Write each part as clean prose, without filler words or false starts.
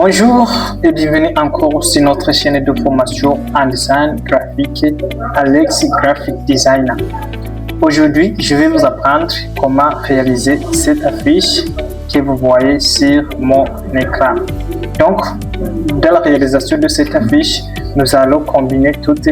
Bonjour et bienvenue encore sur notre chaîne de formation en design graphique Alex Graphic Designer. Aujourd'hui, je vais vous apprendre comment réaliser cette affiche que vous voyez sur mon écran. Donc, dans la réalisation de cette affiche, nous allons combiner toutes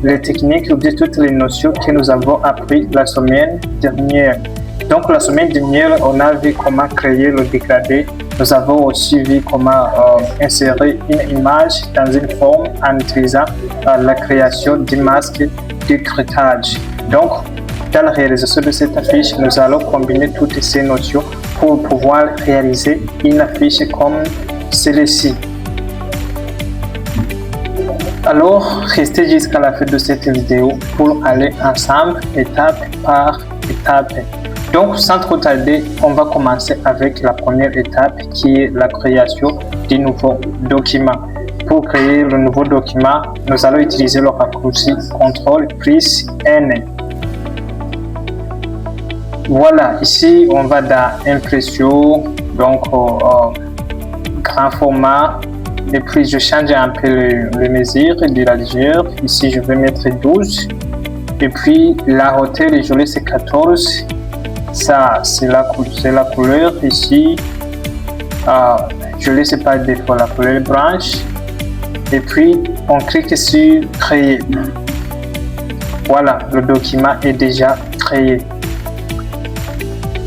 les techniques ou toutes les notions que nous avons appris la semaine dernière. Donc, la semaine dernière, on a vu comment créer le dégradé. Nous avons aussi vu comment insérer une image dans une forme en utilisant la création d'une masque de cryptage. Donc, dans la réalisation de cette affiche, nous allons combiner toutes ces notions pour pouvoir réaliser une affiche comme celle-ci. Alors, restez jusqu'à la fin de cette vidéo pour aller ensemble étape par étape. Donc, sans trop tarder, on va commencer avec la première étape qui est la création du nouveau document. Pour créer le nouveau document, nous allons utiliser le raccourci CTRL+N. Voilà, ici on va dans Impression, donc grand format, et puis je change un peu les mesures de la largeur. Ici je vais mettre 12, et puis la hauteur, je laisse 14. Ça, c'est la couleur ici. Je laisse par défaut la couleur blanche. Et puis, on clique sur Créer. Voilà, le document est déjà créé.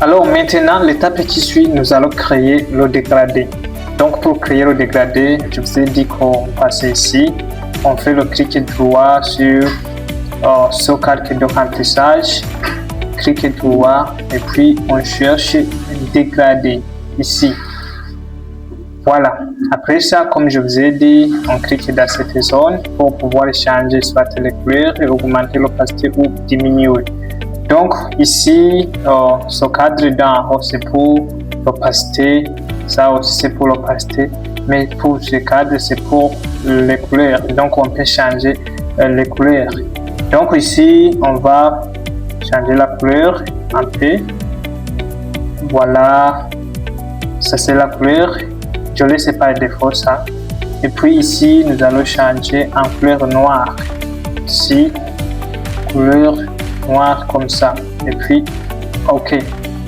Alors maintenant, l'étape qui suit, nous allons créer le dégradé. Donc, pour créer le dégradé, je vous ai dit qu'on passe ici. On fait le clic droit sur calque de remplissage. Clic droit et puis on cherche dégradé ici. Voilà. Après ça, comme je vous ai dit, on clique dans cette zone pour pouvoir changer soit les couleurs et augmenter l'opacité ou diminuer. Donc ici, ce cadre d'en haut c'est pour l'opacité, ça aussi c'est pour l'opacité, mais pour ce cadre c'est pour les couleurs. Donc on peut changer les couleurs. Donc ici, on va changer la couleur un peu. Voilà, ça c'est la couleur. Je laisse par défaut ça. Et puis ici, nous allons changer en couleur noire. Ici, couleur noire comme ça. Et puis, ok.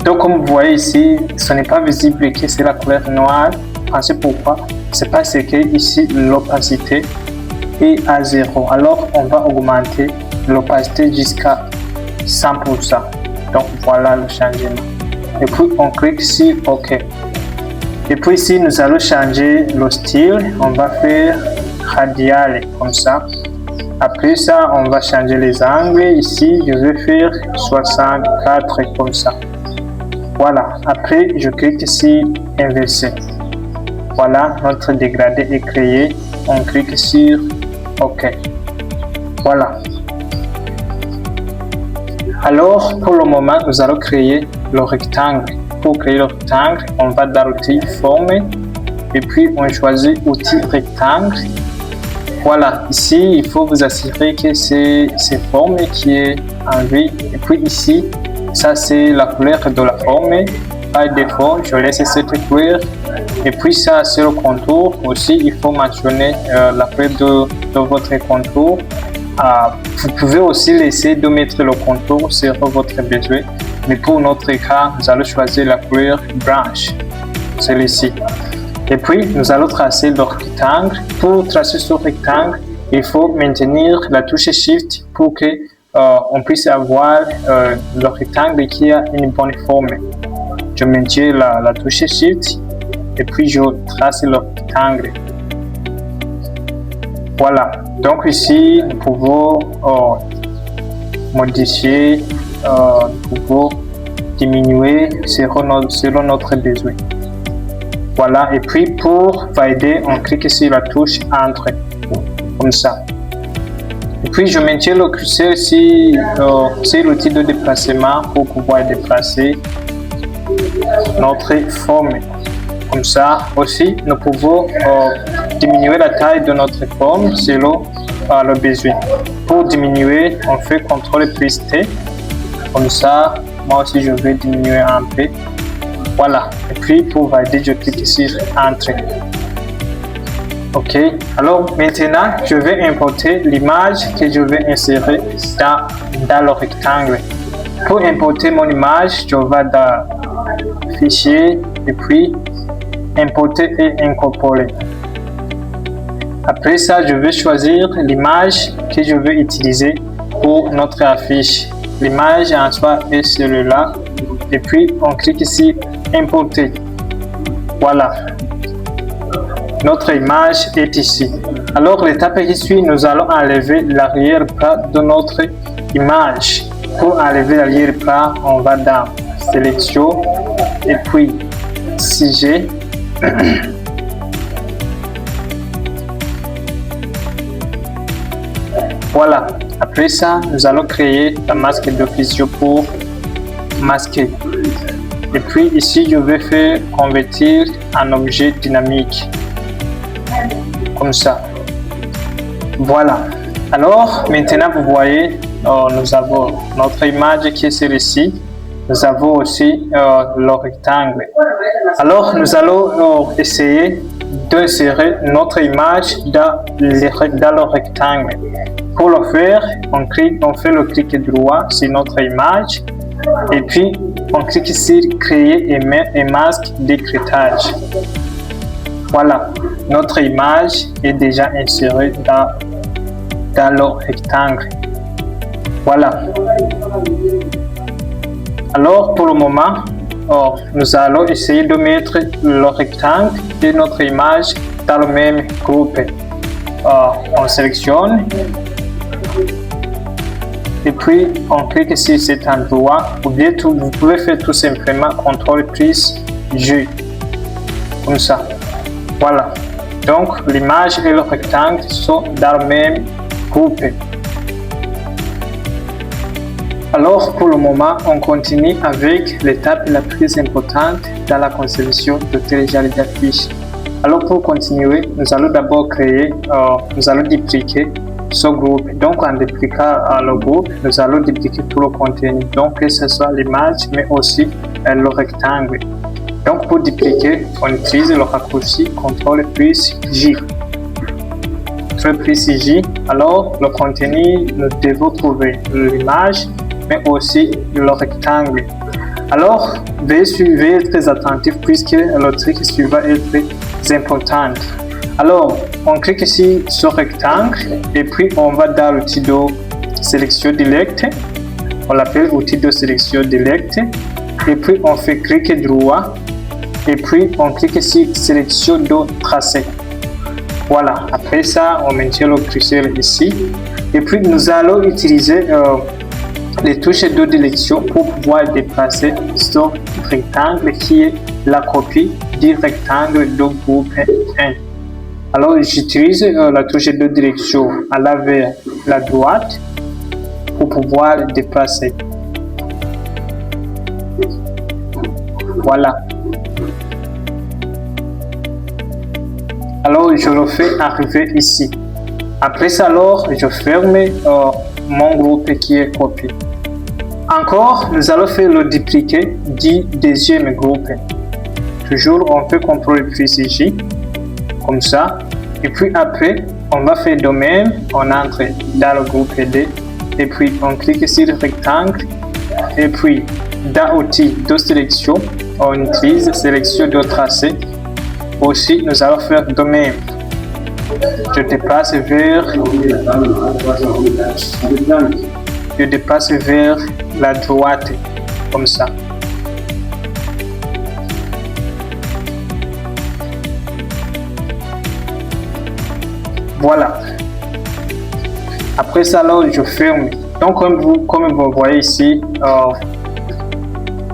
Donc comme vous voyez ici, ce n'est pas visible que c'est la couleur noire. Pensez pourquoi? C'est parce que ici l'opacité est à 0. Alors on va augmenter l'opacité jusqu'à 100%. Donc voilà le changement. Et puis on clique sur OK. Et puis ici nous allons changer le style. On va faire radial comme ça. Après ça, on va changer les angles. Ici, je vais faire 64 comme ça. Voilà. Après, je clique sur inverser. Voilà, notre dégradé est créé. On clique sur OK. Voilà. Alors, pour le moment, nous allons créer le rectangle. Pour créer le rectangle, on va dans l'outil Forme et puis on choisit outil rectangle. Voilà, ici, il faut vous assurer que c'est forme qui est en gris. Et puis ici, ça c'est la couleur de la forme. Par défaut, je laisse cette couleur. Et puis ça, c'est le contour. Aussi, il faut mentionner la couleur de votre contour. Vous pouvez aussi laisser de mettre le contour sur votre besoin, mais pour notre cas, nous allons choisir la couleur blanche, celle-ci. Et puis, nous allons tracer le rectangle. Pour tracer ce rectangle, il faut maintenir la touche Shift pour que on puisse avoir le rectangle qui a une bonne forme. Je maintiens la touche Shift et puis je trace le rectangle. Voilà, donc ici, nous pouvons modifier, nous pouvons diminuer selon notre besoin. Voilà, et puis pour valider, on clique sur la touche Entre, comme ça. Et puis je maintiens le curseur sur l'outil de déplacement pour pouvoir déplacer notre forme. Comme ça, aussi, nous pouvons diminuer la taille de notre forme selon le besoin. Pour diminuer, on fait CTRL+T. Comme ça, moi aussi, je vais diminuer un peu. Voilà. Et puis, pour valider, je clique sur Entrée. Ok, alors maintenant je vais importer l'image que je vais insérer dans le rectangle. Pour importer mon image, je vais dans Fichier et puis Importer et incorporer. Après ça, je vais choisir l'image que je veux utiliser pour notre affiche. L'image en soi est celle-là. Et puis on clique ici Importer. Voilà. Notre image est ici. Alors l'étape qui suit, nous allons enlever l'arrière-plan de notre image. Pour enlever l'arrière-plan, on va dans Sélection et puis Sujet. Voilà. Après ça, nous allons créer la masque de Visio pour masquer. Et puis ici, je vais faire convertir en objet dynamique. Comme ça. Voilà. Alors, maintenant, vous voyez, nous avons notre image qui est celle-ci. Nous avons aussi le rectangle. Alors, nous allons essayer d'insérer notre image dans le rectangle. Pour le faire, on fait le clic droit sur notre image et puis on clique sur Créer et masque d'écrêtage. Voilà, notre image est déjà insérée dans le rectangle. Voilà. Alors, pour le moment, nous allons essayer de mettre le rectangle et notre image dans le même groupe. On sélectionne et puis on clique sur cet endroit ou bien vous pouvez faire tout simplement CTRL plus G comme ça. Voilà, donc l'image et le rectangle sont dans le même groupe. Alors pour le moment, on continue avec l'étape la plus importante dans la conception de télécharger d'affiches. Alors pour continuer, nous allons d'abord créer, nous allons dupliquer ce groupe. Donc en dupliquant le groupe, nous allons dupliquer tout le contenu. Donc que ce soit l'image mais aussi le rectangle. Donc pour dupliquer, on utilise le raccourci CTRL plus J. CTRL plus J. Alors le contenu, nous devons trouver l'image mais aussi le rectangle. Alors veuillez être très attentif puisque le truc suivant est très important. Alors on clique ici sur rectangle et puis on va dans l'outil de sélection directe. On l'appelle outil de sélection directe et puis on fait clic droit et puis on clique ici sélection de tracé. Voilà, après ça on maintient le curseur ici et puis nous allons utiliser les touches de direction pour pouvoir déplacer ce rectangle qui est la copie du rectangle de groupe 1. Alors j'utilise la touche de direction à la vers la droite pour pouvoir le déplacer. Voilà. Alors je le fais arriver ici. Après ça, alors je ferme mon groupe qui est copié. Encore, nous allons faire le dupliquer du deuxième groupe. Toujours, on peut CTRL plus J, comme ça. Et puis après, on va faire de même. On entre dans le groupe D. Et puis, on clique sur le rectangle. Et puis, dans l'outil de sélection, on utilise sélection de tracé. Aussi, nous allons faire de même. Je déplace vers la droite, comme ça. Voilà. Après ça, alors, je ferme. Donc, comme vous voyez ici,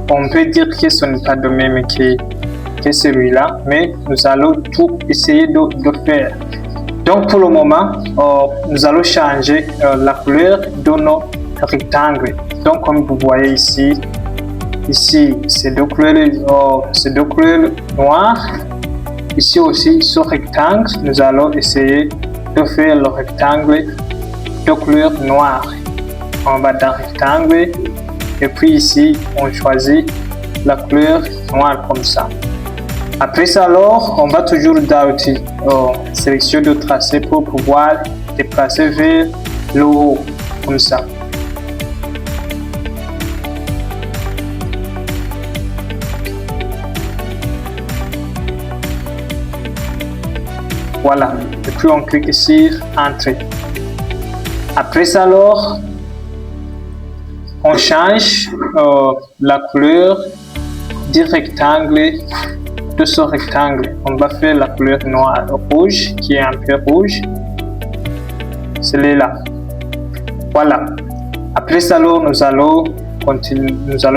on peut dire que ce n'est pas de même que celui-là, mais nous allons tout essayer de faire. Donc pour le moment, nous allons changer la couleur de nos rectangles. Donc comme vous voyez ici c'est deux couleurs noires. Ici aussi ce rectangle, nous allons essayer de faire le rectangle de couleur noire. On va dans rectangle et puis ici on choisit la couleur noire comme ça. Après ça, alors, on va toujours dans la sélection de tracé pour pouvoir déplacer vers le haut, comme ça. Voilà, et puis on clique sur Entrée. Après ça, alors, on change la couleur du rectangle, de ce rectangle. On va faire la couleur noire, rouge, qui est un peu rouge. Celui-là. Voilà. Après ça, alors, nous allons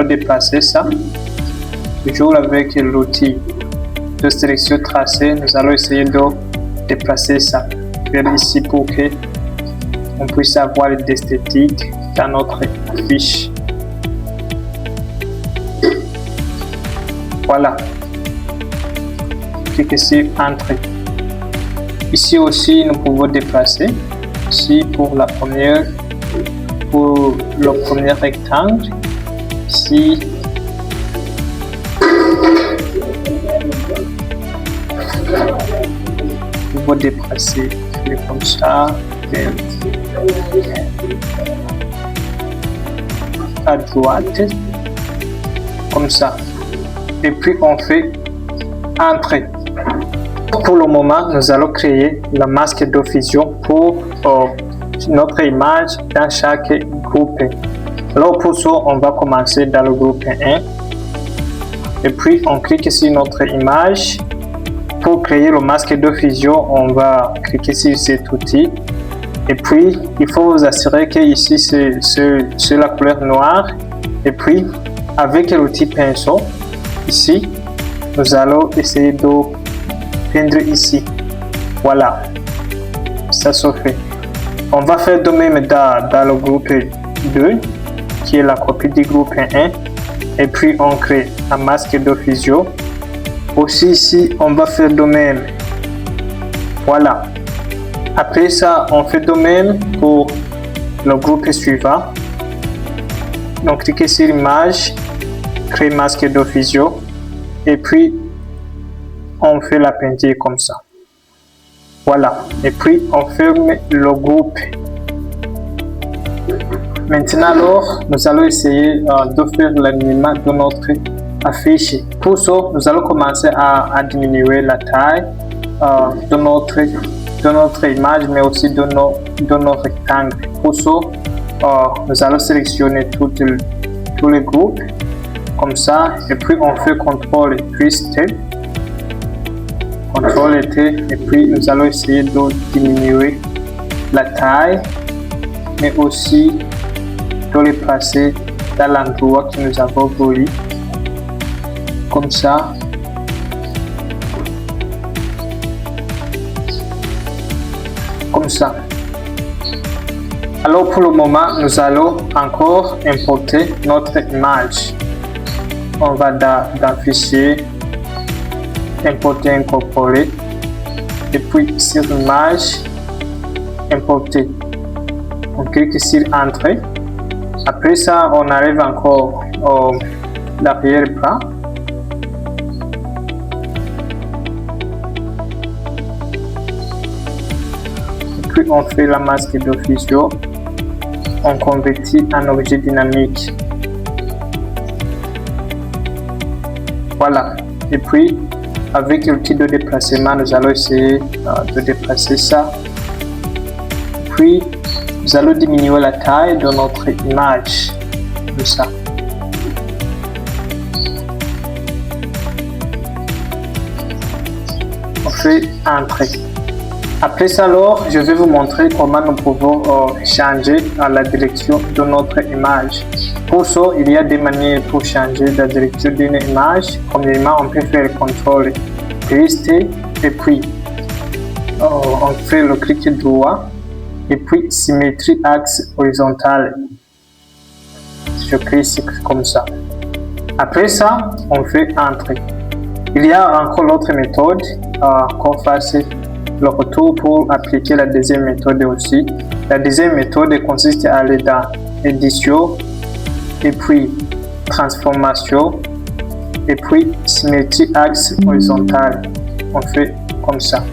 déplacer ça. Toujours avec l'outil de sélection tracée, nous allons essayer de déplacer ça vers ici pour que on puisse avoir l'esthétique dans notre fiche. Voilà. Cliquez sur Entrée. Ici aussi, nous pouvons déplacer. Ici pour le premier rectangle. Ici. Vous pouvez déplacer comme ça. À droite. Comme ça. Et puis on fait Entrée. Pour le moment, nous allons créer la masque de fusion pour notre image dans chaque groupe. Alors pour ça, on va commencer dans le groupe 1. Et puis on clique sur notre image. Pour créer le masque de fusion, on va cliquer sur cet outil. Et puis, il faut vous assurer que ici c'est la couleur noire. Et puis, avec l'outil pinceau, ici, nous allons essayer de peindre ici. Voilà, ça se fait. On va faire de même dans le groupe 2, qui est la copie du groupe 1. Et puis, on crée un masque de fusion. Aussi ici, on va faire de même. Voilà. Après ça, on fait de même pour le groupe suivant. Donc, cliquez sur Image, créer masque de fusion. Et puis, on fait la peinture comme ça. Voilà. Et puis, on ferme le groupe. Maintenant, alors, nous allons essayer de faire l'alignement de notre affiche. Pour ça, nous allons commencer à diminuer la taille de notre image, mais aussi de nos rectangles. Pour ça, nous allons sélectionner tous les groupes comme ça, et puis on fait CTRL plus T, CTRL T, et puis nous allons essayer de diminuer la taille, mais aussi de les placer dans l'endroit que nous avons voulu. Comme ça. Comme ça. Alors pour le moment, nous allons encore importer notre image. On va dans Fichier, Importer, Incorporer. Et puis sur Image, Importer. On clique sur Entrée. Après ça, on arrive encore au l'arrière-plan. Puis on fait la masque de fusion, on convertit en objet dynamique. Voilà. Et puis, avec l'outil de déplacement, nous allons essayer de déplacer ça. Puis, nous allons diminuer la taille de notre image. Comme ça. On fait Entrée. Après ça, alors, je vais vous montrer comment nous pouvons changer la direction de notre image. Pour ça, il y a des manières pour changer la direction d'une image. Premièrement, on peut faire CTRL plus T, et puis on fait le clic droit, et puis symétrie axe horizontal. Je clique comme ça. Après ça, on fait Entrée. Il y a encore l'autre méthode qu'on fasse le retour pour appliquer la deuxième méthode aussi. La deuxième méthode consiste à aller dans Édition et puis Transformation et puis symétrie axe horizontal. On fait comme ça.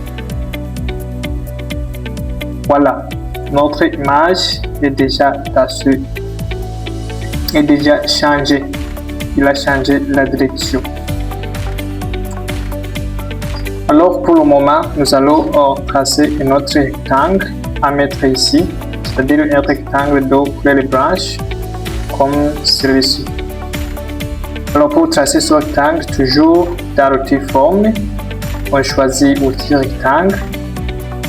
Voilà, notre image est déjà changé. Il a changé la direction. Alors pour le moment, nous allons tracer un autre rectangle à mettre ici, c'est-à-dire un rectangle de les branches comme celui-ci. Alors pour tracer ce rectangle, toujours dans l'outil forme, on choisit l'outil rectangle.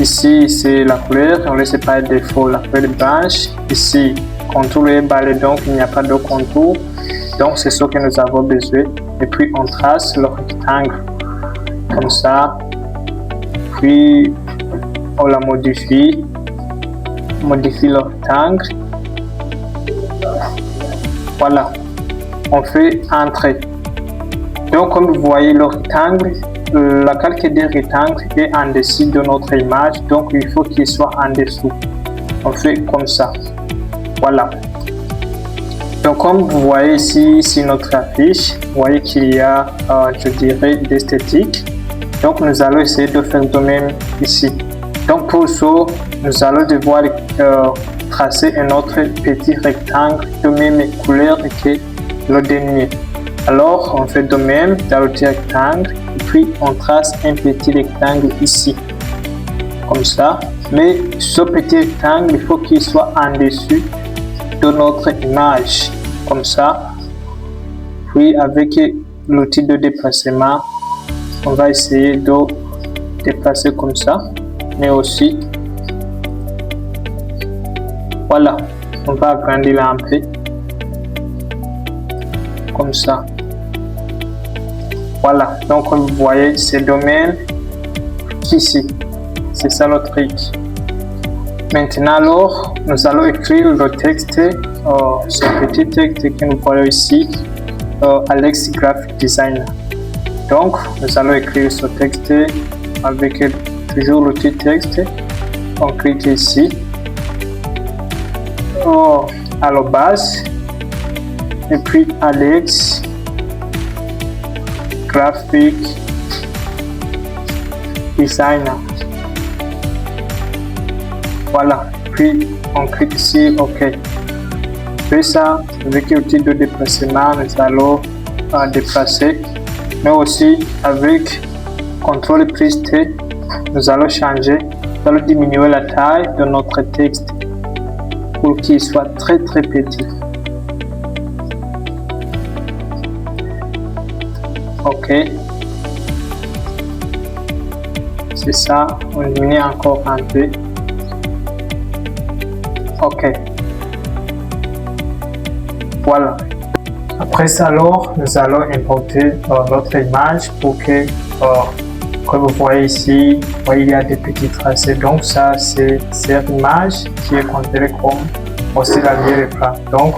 Ici c'est la couleur, on laisse par défaut la couleur de branche. Ici contour est balai, donc il n'y a pas de contour, donc c'est ce que nous avons besoin. Et puis on trace le rectangle comme ça, puis on la modifie le rectangle. Voilà, on fait entrer. Donc comme vous voyez le rectangle, la calque des rectangles est en dessous de notre image, donc il faut qu'il soit en dessous. On fait comme ça. Voilà. Donc comme vous voyez ici sur notre affiche, vous voyez qu'il y a, je dirais, d'esthétique. Donc nous allons essayer de faire de même ici. Donc pour ça, nous allons devoir tracer un autre petit rectangle de même couleur que le dernier. Alors on fait de même dans le petit rectangle et puis on trace un petit rectangle ici. Comme ça. Mais ce petit rectangle, il faut qu'il soit en dessus de notre image. Comme ça. Puis avec l'outil de déplacement, on va essayer de déplacer comme ça. Mais aussi, voilà, on va agrandir un peu. Comme ça. Voilà, donc comme vous voyez, c'est le même qu'ici. C'est ça le truc. Maintenant alors, nous allons écrire le texte, ce petit texte que nous voyons ici, Alex Graphic Designer. Donc, nous allons écrire ce texte avec toujours le petit texte. On clique ici. À la base. Et puis Alex Graphic Designer. Voilà, puis on clique ici OK. Puis ça, avec l'outil de déplacement, nous allons déplacer, mais aussi avec CTRL plus T, nous allons changer, nous allons diminuer la taille de notre texte pour qu'il soit très petit. OK. C'est ça, on diminue encore un peu. OK. Voilà. Après ça, alors, nous allons importer notre image pour que, comme vous voyez ici, il y a des petits tracés. Donc ça, c'est cette image qui est considérée comme aussi la vieille plat. Donc,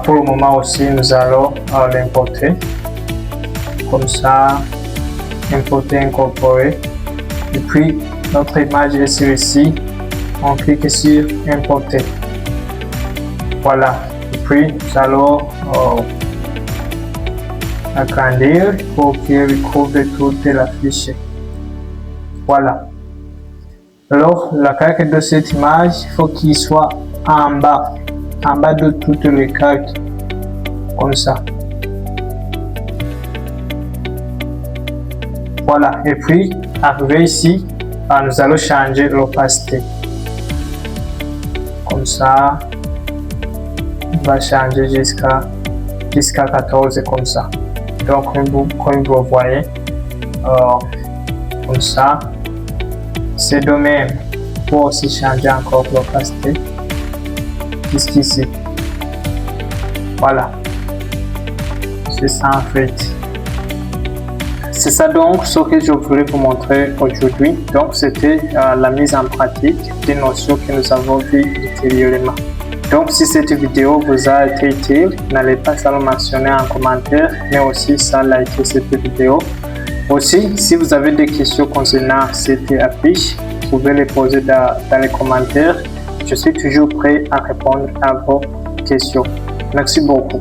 pour le moment aussi, nous allons l'importer. Comme ça, importer, incorporer. Et puis, notre image est sur ici. On clique sur importer. Voilà. Et puis, nous allons agrandir pour qu'il couvre toute la fiche. Voilà. Alors, la calque de cette image, il faut qu'il soit en bas de toutes les calques. Comme ça. Voilà. Et puis, arrivé ici, nous allons changer l'opacité. Comme ça, on va changer jusqu'à 14 comme ça. Donc comme vous voyez, comme ça, c'est de même pour aussi changer encore l'opacité jusqu'ici. Voilà, c'est ça en fait. C'est ça donc ce que je voulais vous montrer aujourd'hui. Donc c'était la mise en pratique des notions que nous avons vues ultérieurement. Donc si cette vidéo vous a été utile, n'allez pas à le mentionner en commentaire, mais aussi à liker cette vidéo. Aussi, si vous avez des questions concernant cette affiche, vous pouvez les poser dans les commentaires. Je suis toujours prêt à répondre à vos questions. Merci beaucoup.